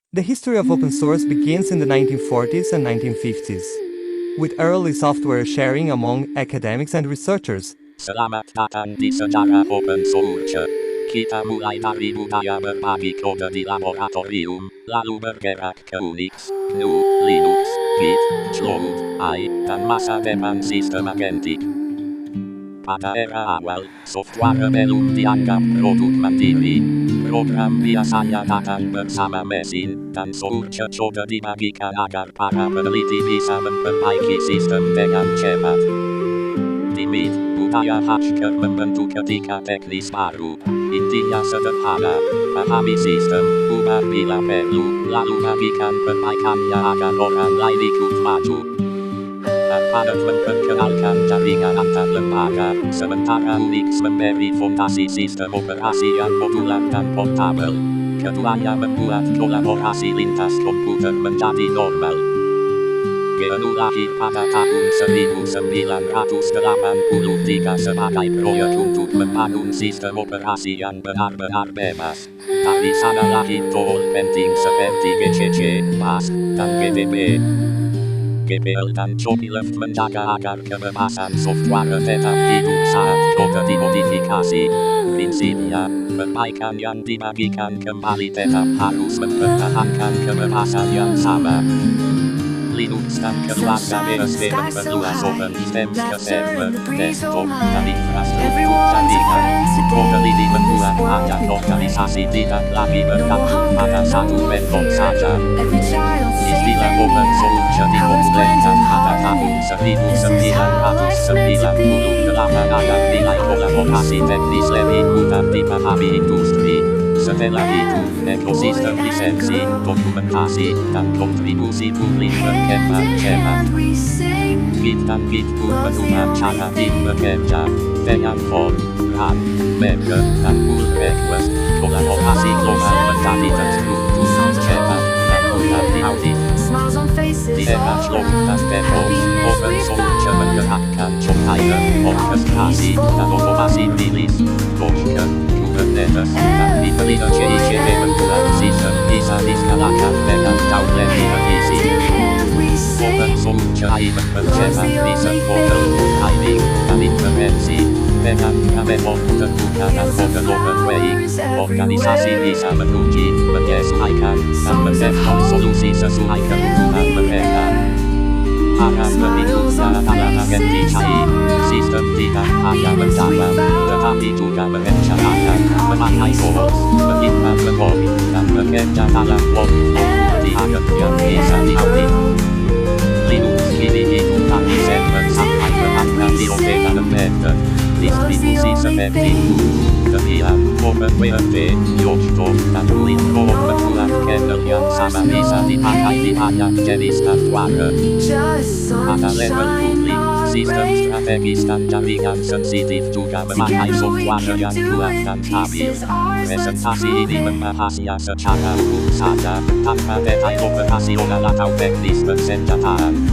The history of open source begins in the 1940s and 1950s, with early software sharing among academics and researchers. Selamat datang di sejarah open source. Kita mulai dari budaya berbagi kode di laboratorium, lalu bergerak ke Unix, GNU, Linux, Git, Cloud, AI, dan masa depan sistem agentik. Pada era awal, software belum dianggap produk mandiri. Program biasanya datang bersama mesin, dan source code dibagikan agar para peneliti bisa memperbaiki sistem dengan cepat. Dimit, budaya hacker membentuk ketika teknis baru. Intinya sederhana, pahami sistem, ubah bila perlu, lalu bagikan perbaikannya agar orang lain ikut maju. Pada memperkenalkan jaringan antar lembaga, sementara Unix memberi fondasi sistem operasi yang modular dan portabel. Keduanya membuat kolaborasi lintas komputer menjadi normal. GNU lahir pada tahun 1983 sebagai proyek untuk membangun sistem operasi yang benar-benar bebas. Dari sana lahir tool penting seperti GCC, BAS, dan GDB. GPL dan Copyleft menjaga agar kebebasan software tetap hidup saat kode dimodifikasi. Prinsipnya, perbaikan yang dibagikan kembali tetap harus mempertahankan kebebasan yang sama. Linux dan keluarga BSD memperluas open systems ke server, desktop, dan infrastruktur jaringan. Peneliti membuat banyak organisasi tidak lagi bergantung pada satu vendor saja. Istilah open source dimulaikan pada tahun 1998 agar nilai kolaborasi teknis lebih mudah dipahami industri. Setelah itu, ekosistem lisensi, dokumentasi, dan kontribusi publik berkembang cepat. Git dan Git pun mengubah cara tim bekerja. Dengan form, run, merge, dan pull request, kolaborasi global menjadi terstruktur, cepat, dan mudah diaudit. Di era Cloud dan DevOps, open source menggerakkan container, orkestrasi, dan otomasi rilis, Docker, Kubernetes, dan dibeli CICD membuat sistem bisa diskalakan dengan jauh lebih efisien. Open source AI mempercepat riset model, timing, dan intervensi. Dengan framework terbuka dan open way, organisasi bisa menguji, menyesuaikan, dan mendevelop solusi sesuai kebutuhan mereka. Para pengikutnya adalah agensi AI, sistem tidak hanya menjawab, tetapi juga merencanakan, memakai tools, menyimpan memori, dan bekerja dalam workflow di agen yang bisa diaudit. Linux kini hidup dari server sampai berangkat di Omega Embedded. Distribusi seperti Debian, OpenWRT, Yocto, dan Linux membuat kernel yang sama bisa dipakai di banyak jenis hardware. Pada level publik, sistem strategis dan jaringan sensitif juga memakai software yang kuat dan stabil. Presentasi ini membahasnya secara umum saja, tanpa detail operasional atau teknis bersenjataan.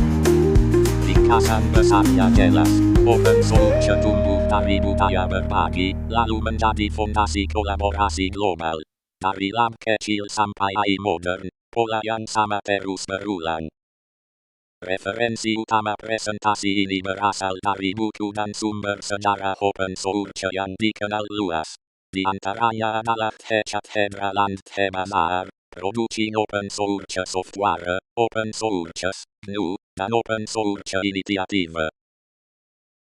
Ringkasan besarnya jelas, open source tumbuh dari budaya berbagi, lalu menjadi fondasi kolaborasi global. Dari lab kecil sampai AI modern, pola yang sama terus berulang. Referensi utama presentasi ini berasal dari buku dan sumber sejarah open source yang dikenal luas. Di antaranya adalah Chatedra and Bazaar, Producing Open Source Software, Open Source, GNU, dan Open Source Initiative.